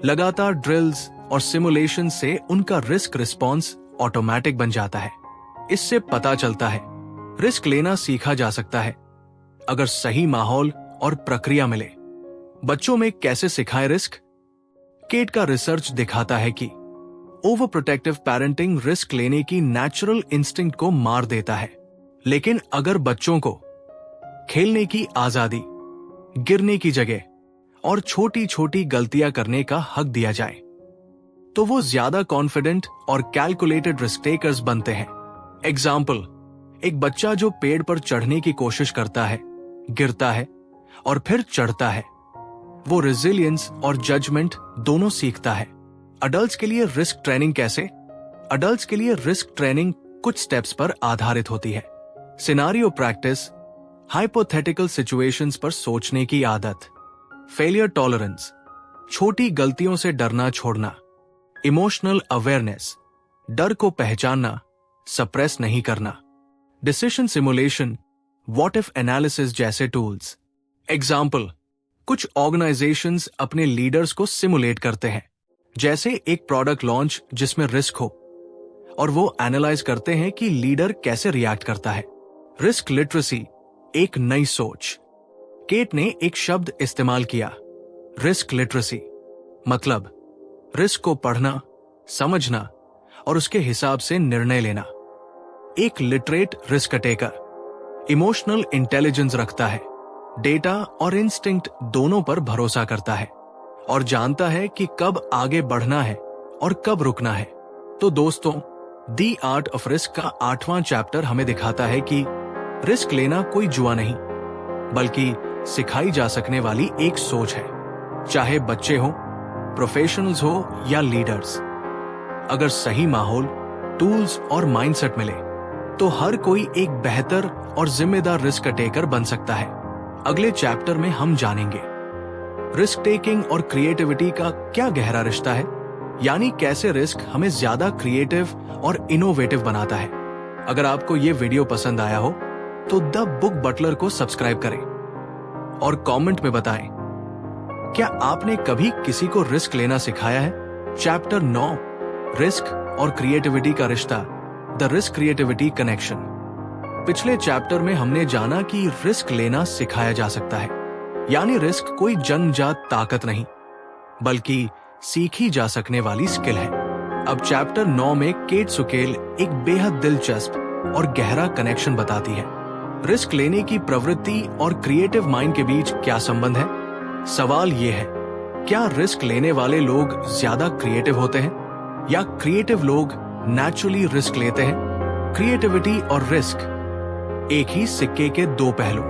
लगातार ड्रिल्स और सिमुलेशन से उनका रिस्क रिस्पॉन्स ऑटोमेटिक बन जाता है। इससे पता चलता है रिस्क लेना सीखा जा सकता है अगर सही माहौल और प्रक्रिया मिले। बच्चों में कैसे सिखाएं रिस्क? केट का रिसर्च दिखाता है कि ओवर प्रोटेक्टिव पेरेंटिंग रिस्क लेने की नेचुरल इंस्टिंक्ट को मार देता है। लेकिन अगर बच्चों को खेलने की आजादी, गिरने की जगह और छोटी छोटी गलतियां करने का हक दिया जाए, तो वो ज्यादा कॉन्फिडेंट और कैलकुलेटेड रिस्क टेकर्स बनते हैं। एग्जाम्पल, एक बच्चा जो पेड़ पर चढ़ने की कोशिश करता है, गिरता है और फिर चढ़ता है, वो रेजिलियंस और जजमेंट दोनों सीखता है। अडल्ट्स के लिए रिस्क ट्रेनिंग कैसे? अडल्ट्स के लिए रिस्क ट्रेनिंग कुछ स्टेप्स पर आधारित होती है। सिनारियो प्रैक्टिस, हाइपोथेटिकल सिचुएशंस पर सोचने की आदत, फेलियर टॉलरेंस, छोटी गलतियों से डरना छोड़ना, इमोशनल अवेयरनेस, डर को पहचानना, सप्रेस नहीं करना, decision simulation, what if analysis जैसे टूल्स। एग्जाम्पल, कुछ ऑर्गेनाइजेशंस अपने लीडर्स को सिमुलेट करते हैं, जैसे एक प्रोडक्ट लॉन्च जिसमें रिस्क हो, और वो एनालाइज करते हैं कि लीडर कैसे रिएक्ट करता है। रिस्क लिटरेसी, एक नई सोच। केट ने एक शब्द इस्तेमाल किया, रिस्क लिटरेसी। मतलब रिस्क को पढ़ना, समझना और उसके हिसाब से निर्णय लेना। एक literate risk taker emotional intelligence रखता है, डेटा और इंस्टिंक्ट दोनों पर भरोसा करता है और जानता है कि कब आगे बढ़ना है और कब रुकना है। तो दोस्तों, दी आर्ट ऑफ रिस्क का 8वां चैप्टर हमें दिखाता है कि रिस्क लेना कोई जुआ नहीं, बल्कि सिखाई जा सकने वाली एक सोच है। चाहे बच्चे हो, प्रोफेशनल्स हो या लीडर्स, अगर सही माहौल, टूल्स और माइंडसेट मिले तो हर कोई एक बेहतर और जिम्मेदार रिस्क टेकर बन सकता है। अगले चैप्टर में हम जानेंगे रिस्क टेकिंग और क्रिएटिविटी का क्या गहरा रिश्ता है, यानी कैसे रिस्क हमें ज्यादा क्रिएटिव और इनोवेटिव बनाता है। अगर आपको ये वीडियो पसंद आया हो तो द बुक बटलर को सब्सक्राइब करें और कमेंट में बताएं, क्या आपने कभी किसी को रिस्क लेना सिखाया है? चैप्टर 9, रिस्क और क्रिएटिविटी का रिश्ता, द रिस्क क्रिएटिविटी कनेक्शन। पिछले चैप्टर में हमने जाना कि रिस्क लेना सिखाया जा सकता है, यानी रिस्क कोई जन्मजात ताकत नहीं, बल्कि सीखी जा सकने वाली स्किल है। अब चैप्टर 9 में केट सुकेल एक बेहद दिलचस्प और गहरा कनेक्शन बताती है। रिस्क लेने की प्रवृत्ति और क्रिएटिव माइंड के बीच क्या संबंध है? सवाल ये है, क्या रिस्क लेने वाले लोग ज्यादा क्रिएटिव होते हैं या क्रिएटिव लोग नेचुरली रिस्क लेते हैं? क्रिएटिविटी और रिस्क एक ही सिक्के के 2 पहलू।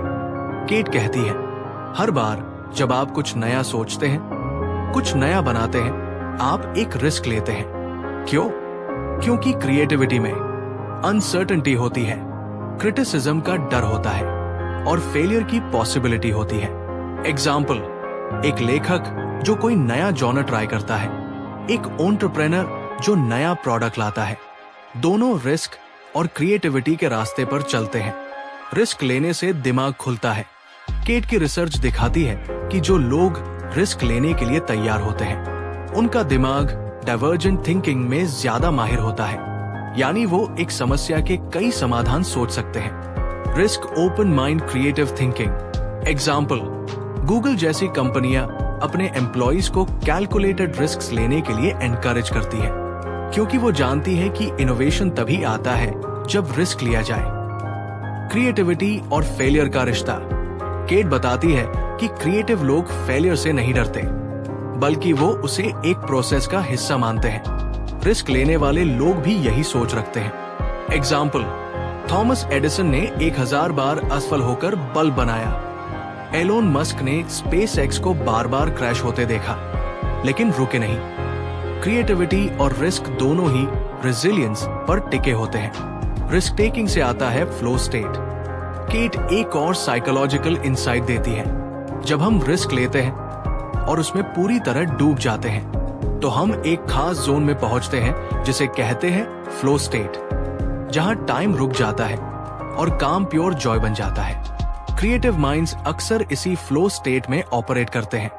केट कहती है, हर बार जब आप कुछ नया सोचते हैं, कुछ नया बनाते हैं, आप एक रिस्क लेते हैं। क्यों? क्योंकि क्रिएटिविटी में अनसर्टेनिटी होती है, क्रिटिसिज्म का डर होता है और फेलियर की पॉसिबिलिटी होती है। एग्जाम्पल, एक लेखक जो कोई नया जॉनर ट्राई करता है, एक एंटरप्रेन्योर जो नया प्रोडक्ट लाता है, दोनों रिस्क और क्रिएटिविटी के रास्ते पर चलते हैं। रिस्क लेने से दिमाग खुलता है। केट की रिसर्च दिखाती है कि जो लोग रिस्क लेने के लिए तैयार होते हैं, उनका दिमाग डाइवर्जेंट थिंकिंग में ज्यादा माहिर होता है, यानी वो एक समस्या के कई समाधान सोच सकते हैं। Risk open mind creative thinking. Example, Google जैसी कंपनियां अपने एम्प्लॉइज को कैलकुलेटेड रिस्क लेने के लिए एनकरेज करती है, क्योंकि वो जानती है कि इनोवेशन तभी आता है जब रिस्क लिया जाए। क्रिएटिविटी और फेलियर का रिश्ता। केट बताती है कि क्रिएटिव लोग फेलियर से नहीं डरते, बल्कि वो उसे एक प्रोसेस का हिस्सा मानते हैं। रिस्क लेने वाले लोग भी यही सोच रखते हैं। एग्जाम्पल, थॉमस एडिसन ने 1000 बार असफल होकर बल्ब बनाया। एलोन मस्क ने स्पेसएक्स को बार बार क्रैश होते देखा, लेकिन रुके नहीं। क्रिएटिविटी और रिस्क दोनों ही रेजिलियंस पर टिके होते हैं। रिस्क टेकिंग से आता है फ्लो स्टेट। केट एक और साइकोलॉजिकल इंसाइट देती है। जब हम रिस्क लेते हैं और उसमें पूरी तरह डूब जाते हैं, तो हम एक खास जोन में पहुंचते हैं जिसे कहते हैं फ्लो स्टेट, जहां टाइम रुक जाता है और काम प्योर जॉय बन जाता है। क्रिएटिव माइंड्स अक्सर इसी फ्लो स्टेट में ऑपरेट करते हैं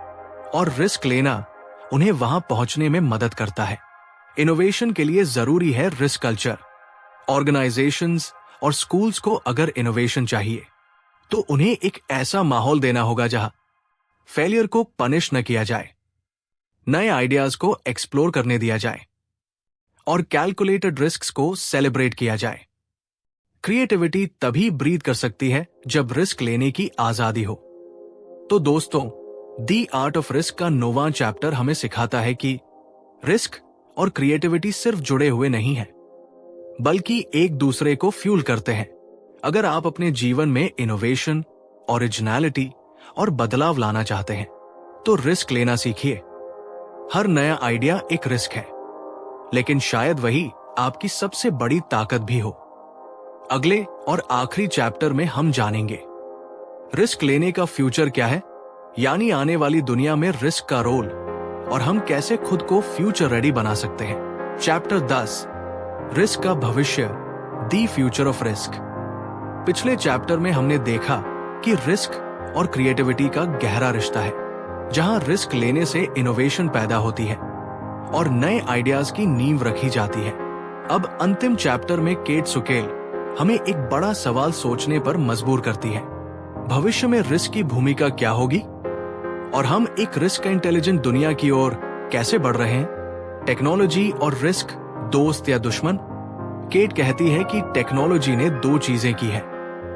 और रिस्क लेना उन्हें वहां पहुंचने में मदद करता है। इनोवेशन के लिए जरूरी है रिस्क कल्चर। ऑर्गेनाइजेशंस और स्कूल्स को अगर इनोवेशन चाहिए, तो उन्हें एक ऐसा माहौल देना होगा जहां फेलियर को पनिश न किया जाए, नए आइडियाज को एक्सप्लोर करने दिया जाए और कैलकुलेटेड रिस्क्स को सेलिब्रेट किया जाए। क्रिएटिविटी तभी ब्रीथ कर सकती है जब रिस्क लेने की आजादी हो। तो दोस्तों, द आर्ट ऑफ रिस्क का 9वां चैप्टर हमें सिखाता है कि रिस्क और क्रिएटिविटी सिर्फ जुड़े हुए नहीं है, बल्कि एक दूसरे को फ्यूल करते हैं। अगर आप अपने जीवन में इनोवेशन, ओरिजिनलिटी और बदलाव लाना चाहते हैं, तो रिस्क लेना सीखिए। हर नया आइडिया एक रिस्क है, लेकिन शायद वही आपकी सबसे बड़ी ताकत भी हो। अगले और आखिरी चैप्टर में हम जानेंगे रिस्क लेने का फ्यूचर क्या है, यानी आने वाली दुनिया में रिस्क का रोल, और हम कैसे खुद को फ्यूचर रेडी बना सकते हैं। चैप्टर 10, रिस्क का भविष्य, द फ्यूचर ऑफ रिस्क। पिछले चैप्टर में हमने देखा कि रिस्क और क्रिएटिविटी का गहरा रिश्ता है, जहां रिस्क लेने से इनोवेशन पैदा होती है और नए आइडियाज की नींव रखी जाती है। अब अंतिम चैप्टर में केट सुकेल हमें एक बड़ा सवाल सोचने पर मजबूर करती है। भविष्य में रिस्क की भूमिका क्या होगी और हम एक रिस्क इंटेलिजेंट दुनिया की ओर कैसे बढ़ रहे हैं? टेक्नोलॉजी और रिस्क, दोस्त या दुश्मन? केट कहती है कि टेक्नोलॉजी ने 2 चीजें की है।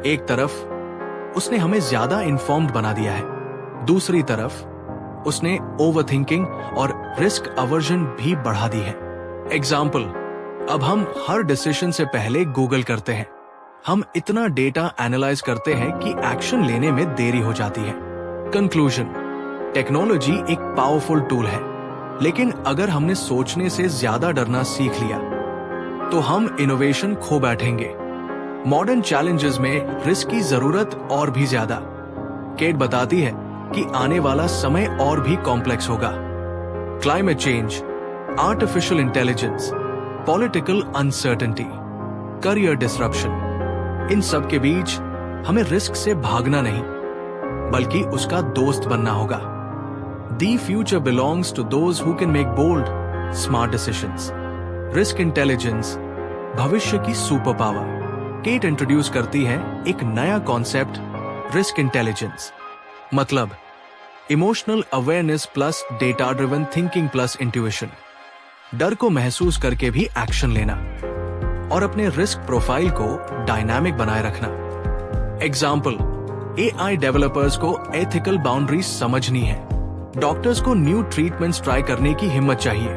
एक तरफ उसने हमें ज्यादा इन्फॉर्म्ड बना दिया है, दूसरी तरफ उसने ओवरथिंकिंग और रिस्क अवर्जन भी बढ़ा दी है। एग्जाम्पल, अब हम हर डिसीजन से पहले गूगल करते हैं। हम इतना डेटा एनालाइज करते हैं कि एक्शन लेने में देरी हो जाती है। कंक्लूजन, टेक्नोलॉजी एक पावरफुल टूल है, लेकिन अगर हमने सोचने से ज्यादा डरना सीख लिया, तो हम इनोवेशन खो बैठेंगे। मॉडर्न चैलेंजेस में रिस्क की जरूरत और भी ज्यादा। केट बताती है कि आने वाला समय और भी कॉम्प्लेक्स होगा। Climate change, artificial intelligence, political uncertainty, career disruption, इन सब के बीच हमें रिस्क से भागना नहीं, बल्कि उसका दोस्त बनना होगा। The future belongs to those who can make bold, smart decisions. Risk intelligence, भविष्य की सुपर पावर। केट इंट्रोड्यूस करती है एक नया कॉन्सेप्ट, रिस्क इंटेलिजेंस। मतलब emotional awareness plus data driven thinking plus intuition. डर को महसूस करके भी एक्शन लेना और अपने रिस्क प्रोफाइल को डायनामिक बनाए रखना। एग्जाम्पल, AI डेवलपर्स को एथिकल बाउंड्रीज समझनी है। डॉक्टर्स को न्यू ट्रीटमेंट्स ट्राई करने की हिम्मत चाहिए।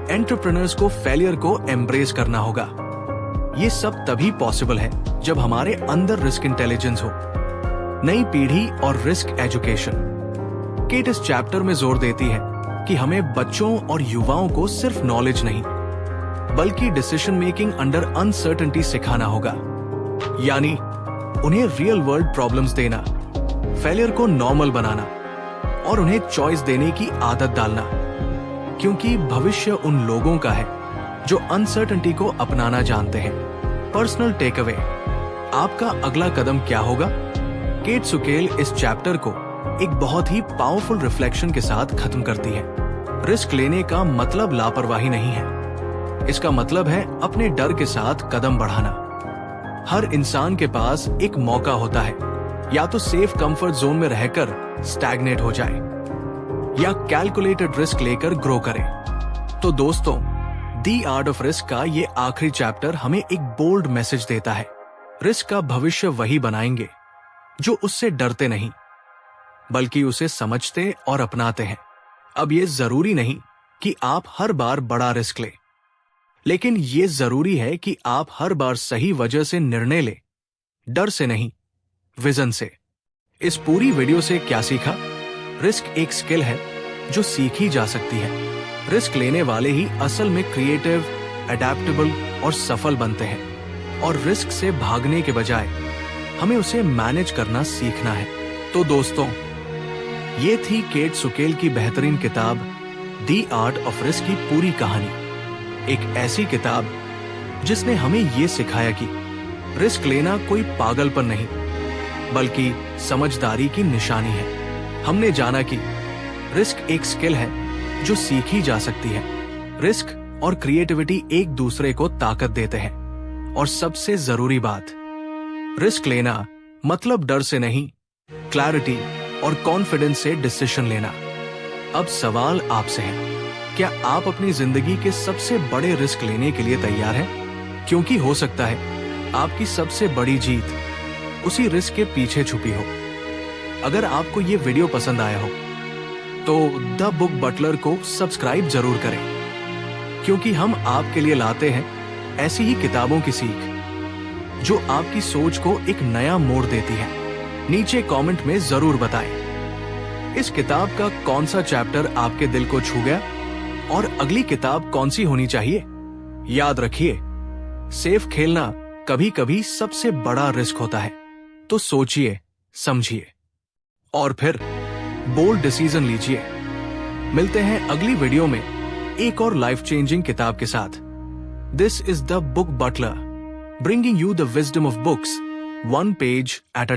एंटरप्रेन्योर्स को फेलियर को एम्ब्रेस करना होगा। ये सब तभी पॉसिबल है जब हमारे अंदर रिस्क इंटेलिजेंस हो। नई पीढ़ी और रिस्क एजुकेशन। केट इस चैप्टर में जोर देती है कि हमें बच्चों और युवाओं को सिर्फ नॉलेज नहीं, बल्कि डिसीजन मेकिंग अंडर अनसर्टेनिटी सिखाना होगा। यानी उन्हें रियल वर्ल्ड प्रॉब्लम्स देना, फेलियर को नॉर्मल बनाना और उन्हें चॉइस देने की आदत डालना, क्योंकि भविष्य उन लोगों का है जो अनसर्टेनिटी को अपनाना जानते हैं। पर्सनल टेक अवे, आपका अगला कदम क्या होगा? केट सुकेल इस चैप्टर को एक बहुत ही पावरफुल रिफ्लेक्शन के साथ खत्म करती है। रिस्क लेने का मतलब लापरवाही नहीं है, इसका मतलब है अपने डर के साथ कदम बढ़ाना। हर इंसान के पास एक मौका होता है, या तो सेफ कंफर्ट जोन में रहकर स्टैग्नेट हो जाए या कैलकुलेटेड रिस्क लेकर ग्रो करे। तो दोस्तों, द आर्ट ऑफ रिस्क का ये आखिरी चैप्टर हमें एक बोल्ड मैसेज देता है। रिस्क का भविष्य वही बनाएंगे जो उससे डरते नहीं, बल्कि उसे समझते और अपनाते हैं। अब ये जरूरी नहीं कि आप हर बार बड़ा रिस्क लें, लेकिन ये जरूरी है कि आप हर बार सही वजह से निर्णय लें, डर से नहीं, विजन से। इस पूरी वीडियो से क्या सीखा? रिस्क एक स्किल है जो सीखी जा सकती है। रिस्क लेने वाले ही असल में क्रिएटिव, अडेप्टेबल और सफल बनते हैं, और रिस्क से भागने के बजाय हमें उसे मैनेज करना सीखना है। तो दोस्तों, ये थी केट सुकेल की बेहतरीन किताब द आर्ट ऑफ रिस्क की पूरी कहानी। एक ऐसी किताब जिसने हमें ये सिखाया कि रिस्क लेना कोई पागलपन नहीं, बल्कि समझदारी की निशानी है। हमने जाना कि रिस्क एक स्किल है जो सीखी जा सकती है। रिस्क और क्रिएटिविटी एक दूसरे को ताकत देते हैं, और सबसे जरूरी बात, रिस्क लेना मतलब डर से नहीं, क्लैरिटी और कॉन्फिडेंस से डिसीजन लेना। अब सवाल आपसे है, क्या आप अपनी जिंदगी के सबसे बड़े रिस्क लेने के लिए तैयार हैं? क्योंकि हो सकता है आपकी सबसे बड़ी जीत उसी रिस्क के पीछे छुपी हो। अगर आपको ये वीडियो पसंद आया हो तो द बुक बटलर को सब्सक्राइब जरूर करें, क्योंकि हम आपके लिए लाते हैं ऐसी ही किताबों की सीख जो आपकी सोच को एक नया मोड़ देती है। नीचे कमेंट में जरूर बताएं इस किताब का कौन सा चैप्टर आपके दिल को छू गया, और अगली किताब कौन सी होनी चाहिए। याद रखिए, सेफ खेलना कभी कभी सबसे बड़ा रिस्क होता है। तो सोचिए, समझिए और फिर बोल्ड डिसीजन लीजिए। मिलते हैं अगली वीडियो में एक और लाइफ चेंजिंग किताब के साथ। This is the book butler, bringing you the wisdom of books, one page at a